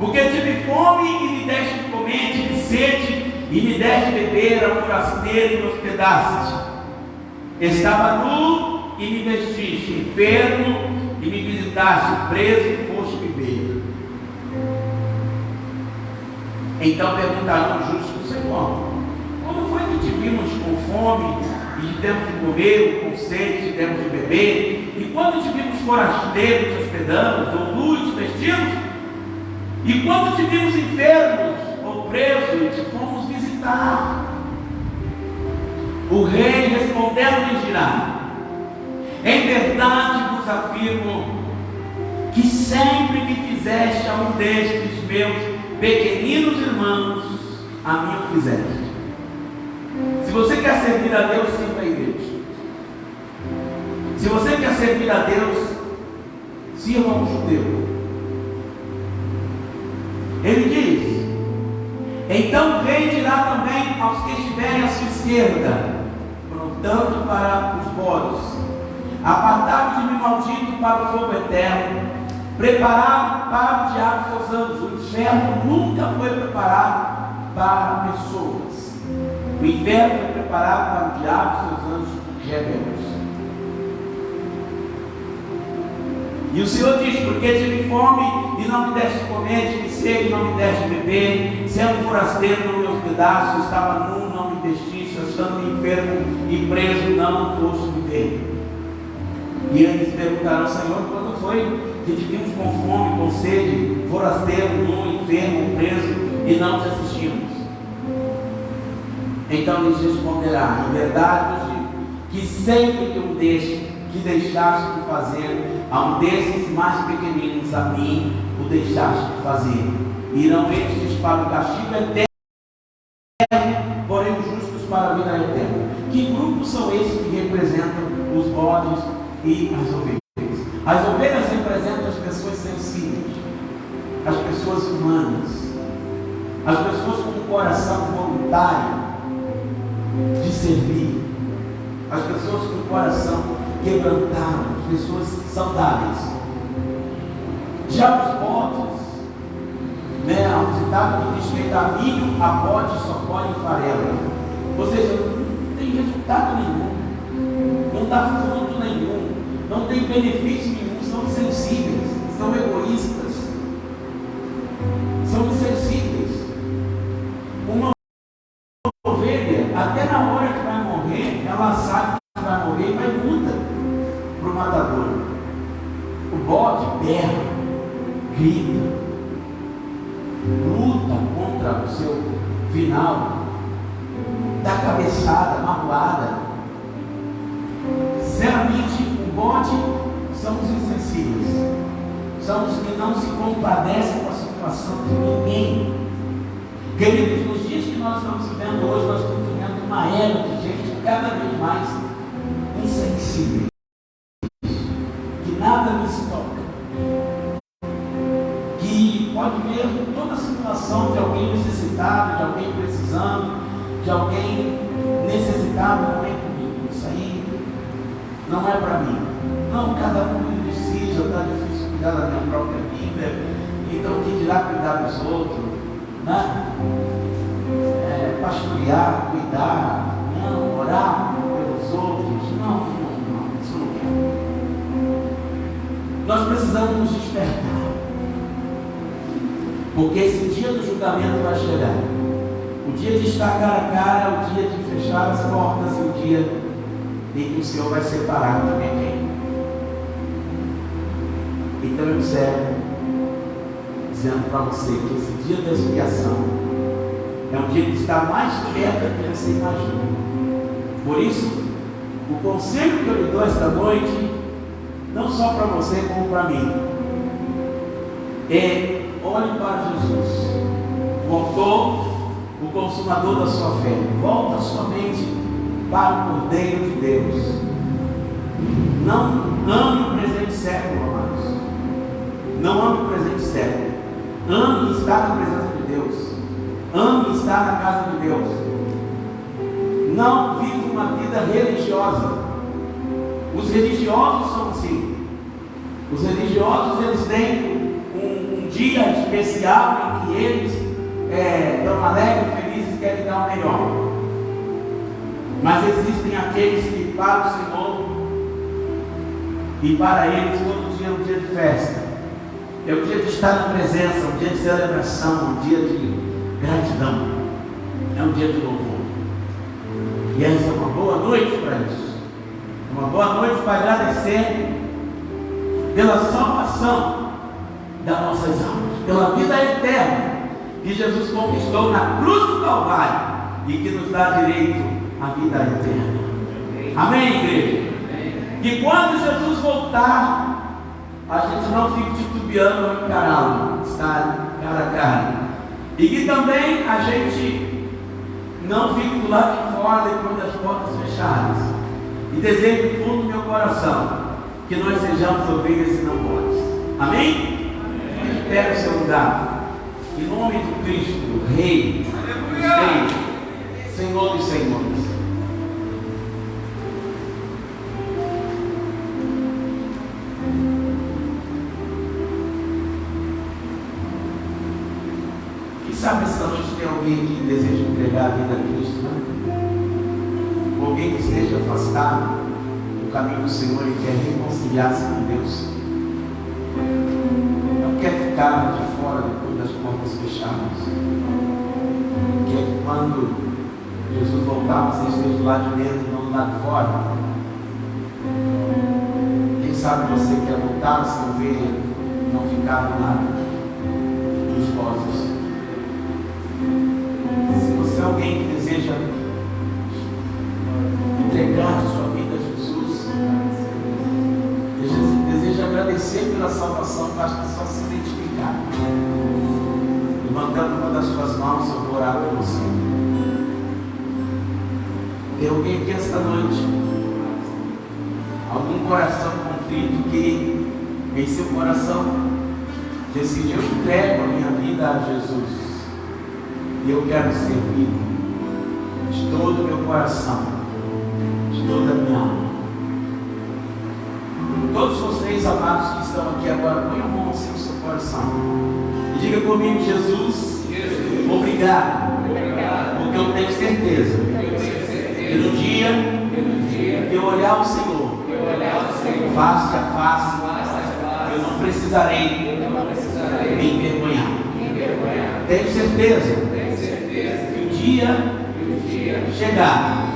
Porque tive fome e me deste de comer, tive sede e me deste de beber, era forasteiro e me hospedaste. Estava nu e me vestiste, enfermo e me visitaste, preso e foste me ver. Então perguntaram os justos: Senhor, quando foi que te vimos com fome e te demos de comer, ou com sede, te demos de beber? E quando te vimos forasteiro, te hospedamos, ou nu e te vestimos? E quando te vimos enfermos ou presos, e te fomos visitar? O rei respondendo lhes dirá: em verdade vos afirmo que sempre que fizeste a um destes meus pequeninos irmãos, a mim o fizeste. Se você quer servir a Deus, sirva a igreja. Se você quer servir a Deus, sirva um judeu. Ele diz: então o rei dirá também aos que estiverem à sua esquerda, prontando para os bodes: apartai-vos de mim, maldito, para o fogo eterno, preparado para o diabo e seus anjos. O inferno nunca foi preparado para pessoas. O inferno foi preparado para o diabo e seus anjos rebeldes. E o Senhor diz: porque tive fome e não me deste comer, tive sede e não me deste beber, sendo forasteiro não me hospedaste, estava nu, não me vestiste, estando enfermo e preso, não foste me ver. E eles perguntaram: Senhor, quando foi que te vimos com fome, com sede, forasteiro, nu, enfermo, preso, e não te assistimos? Então lhes responderá: em verdade vos digo, que sempre que um destes que deixaste de fazer a um desses mais pequeninos, a mim o deixaste de fazer. Irão estes para o castigo eterno, porém os justos para a vida eterna. Que grupos são esses que representam os bodes e as ovelhas? As ovelhas representam as pessoas sensíveis, as pessoas humanas, as pessoas com um coração voluntário de servir, as pessoas com um coração quebrantado, pessoas saudáveis. Já os bodes, há um ditado que diz que dá milho a bode só colhe farelo. Ou seja, não tem resultado nenhum, não dá fruto nenhum, não tem benefício nenhum, são insensíveis, são egoístas, são insensíveis. Uma ovelha, até na hora que vai morrer, ela sabe que vai morrer e vai muda para o matador. O bode berra, grita, luta contra o seu final, dá cabeçada, magoada. Sinceramente, o bode são os insensíveis, são os que não se compadecem com a situação de ninguém. Queridos, nos dias que nós estamos vivendo hoje, nós estamos vivendo uma era de gente cada vez mais insensível, que nada lhes toca, que pode ver toda a situação de alguém necessitado, de alguém precisando, de alguém necessitado. Não é comigo, isso aí não é para mim. Não, cada um de si, já está difícil cuidar da minha própria vida, então quem dirá cuidar dos outros, né? Pastorear, cuidar, não, orar pelos outros, não, isso não quero. Nós precisamos nos despertar, porque esse dia do julgamento vai chegar. O dia de estar cara a cara, o dia de fechar as portas e o dia em que o Senhor vai separar quem é quem. Então eu encerro dizendo para você que esse dia da expiação é um dia que está mais perto do que você imagina. Por isso, o conselho que eu lhe dou esta noite, não só para você como para mim, é: olhe para Jesus, o autor, o consumador da sua fé. Volta a sua mente para o Cordeiro de Deus. Não ame o presente século, amados. Não ame o presente século. Ame estar na presença de Deus. Ame estar na casa de Deus. Não viva uma vida religiosa. Os religiosos são assim. Os religiosos, eles têm um dia especial em que eles estão alegres, felizes, querem dar o melhor. Mas existem aqueles que para o Senhor e para eles todo dia é um dia de festa. É um dia de estar na presença, um dia de celebração, um dia de gratidão. É um dia de louvor. E essa é uma boa noite para isso. Uma boa noite para agradecer pela salvação das nossas almas, pela vida eterna que Jesus conquistou na cruz do Calvário e que nos dá direito à vida eterna. Amém, igreja? Que quando Jesus voltar, a gente não fique titubeando ao encará-lo, está cara a cara. E que também a gente não fique do lado de fora depois das portas fechadas. E desejo do fundo do meu coração que nós sejamos ovelhas e não bodes. Amém? Amém. Pega o seu lugar. Em nome de Cristo, Rei, Deus, Senhor dos Senhores. Quem sabe essa noite tem alguém aqui que deseja entregar a vida a Cristo, né? Ou alguém que esteja afastado do caminho do Senhor e quer reconciliar-se com Deus. Não quer ficar de fora depois das portas fechadas. Quer que quando Jesus voltar, você esteja do lado de dentro e não do lado de fora. Quem sabe você quer voltar a ser ovelha e não ficar do lado dos vozes. Se você é alguém que deseja entregar sua vida a Jesus, deseja agradecer pela salvação, basta só se identificar. Levantando uma das suas mãos, eu vou orar por você. Tem alguém aqui esta noite, algum coração contrito que em seu coração decidiu entregar a minha vida a Jesus, e eu quero servir de todo o meu coração, de toda a minha alma. Todos vocês amados que estão aqui agora, põe a mão assim no seu coração e diga comigo: Jesus, obrigado, porque eu tenho certeza que no dia que eu olhar o Senhor face a face, eu não precisarei me envergonhar. Tenho certeza que o dia chegar,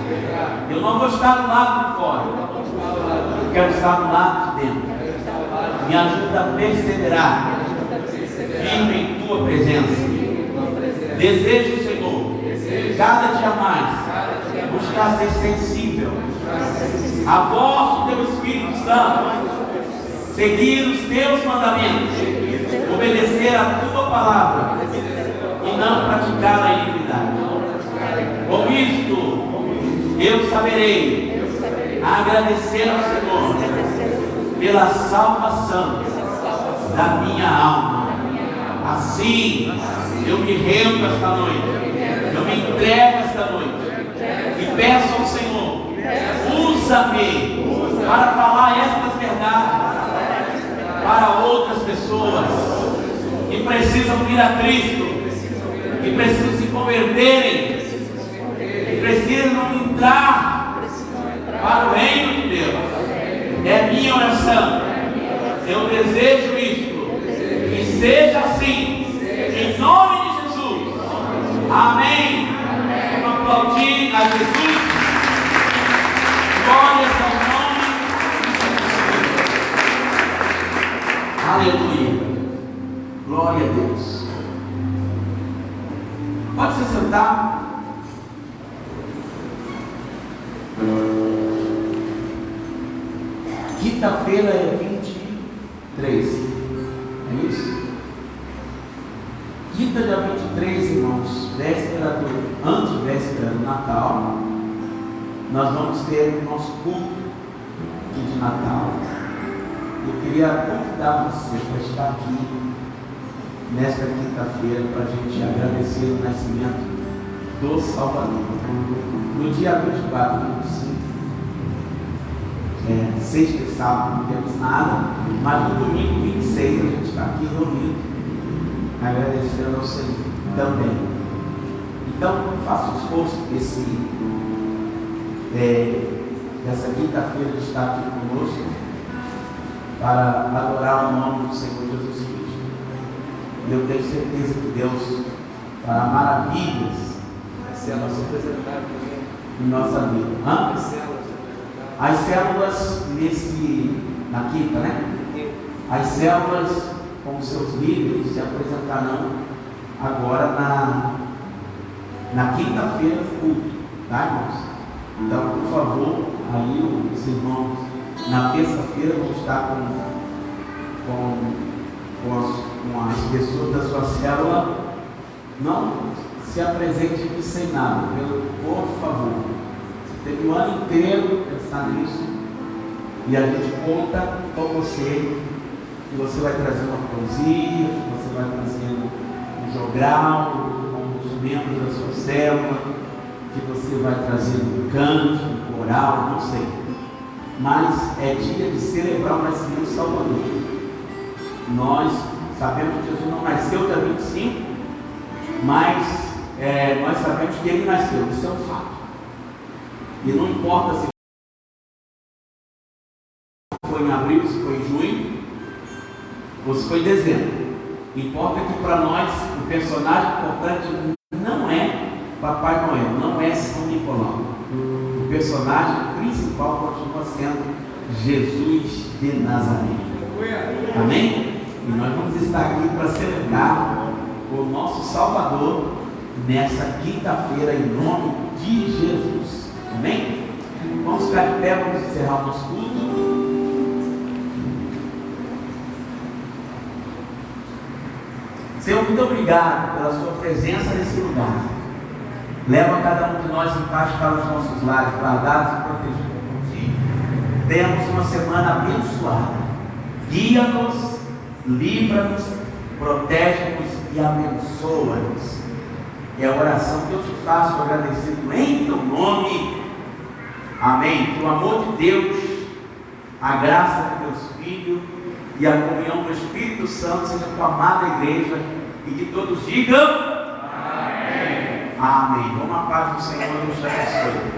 eu não vou estar do lado de fora, eu quero estar do lado de dentro. Me ajuda a perseverar firme em tua presença. Desejo, Senhor, cada dia mais buscar ser sensível à voz do teu Espírito Santo, seguir os teus mandamentos, obedecer a tua palavra e não praticar a iniquidade. Com isto, eu saberei agradecer ao Senhor pela salvação da minha alma. Assim, eu me rendo esta noite, eu me entrego esta noite e peço ao Senhor: usa-me para falar estas verdades para outras pessoas que precisam vir a Cristo, que precisam se converterem, que precisam entrar para o reino de Deus. É minha oração, eu desejo isto, que seja assim, em nome de Jesus. Amém. Vamos aplaudir a Jesus. Glórias ao nome de Jesus. Aleluia. Glória a Deus. Pode se sentar. Quinta-feira é 23. É isso? Quinta, dia 23, irmãos, antevéspera do Natal, nós vamos ter o nosso culto aqui de Natal. Eu queria convidar você para estar aqui nesta quinta-feira para a gente agradecer o nascimento do Salvador. No dia 24 e 25, sexta e sábado não temos nada, mas no domingo 26 a gente está aqui reunido, agradecendo ao Senhor também. Então, faça o esforço dessa quinta-feira de estar aqui conosco para adorar o nome do Senhor Jesus Cristo. E eu tenho certeza que Deus fará maravilhas em nossa vida. As células na quinta, né? As células com seus líderes se apresentarão agora na quinta-feira do culto, tá, irmãos? Então, por favor, aí os irmãos na terça-feira vão estar com com as pessoas da sua célula, não se apresente aqui sem nada, por favor. Você teve o ano inteiro pensar nisso, e a gente conta com você, que você vai trazer uma poesia, que você vai trazendo um jogral com os membros da sua célula, que você vai trazendo um canto, um coral, não sei. Mas é dia de celebrar o nascimento do Salvador. Nós sabemos que Jesus não nasceu dia 25, mas nós sabemos que ele nasceu, isso é um fato. E não importa se foi em abril, se foi em junho, ou se foi em dezembro. Importa que para nós o personagem importante não é Papai Noel, não é São Nicolau. O personagem principal continua sendo Jesus de Nazaré. Amém? E nós vamos estar aqui para celebrar o nosso Salvador nessa quinta-feira, em nome de Jesus. Amém? Vamos ficar de pé, vamos encerrar o nosso culto. Senhor, muito obrigado pela sua presença nesse lugar. Leva cada um de nós em paz para os nossos lares, guardados e protegidos por ti. Tenhamos uma semana abençoada. Guia-nos, livra-nos, protege-nos e abençoa-nos. É a oração que eu te faço, agradecido em teu nome. Amém. Que o amor de Deus, a graça de Deus Filho e a comunhão do Espírito Santo seja com a amada igreja, e que todos digam amém. Amém. Vamos à paz do Senhor, nos abençoe.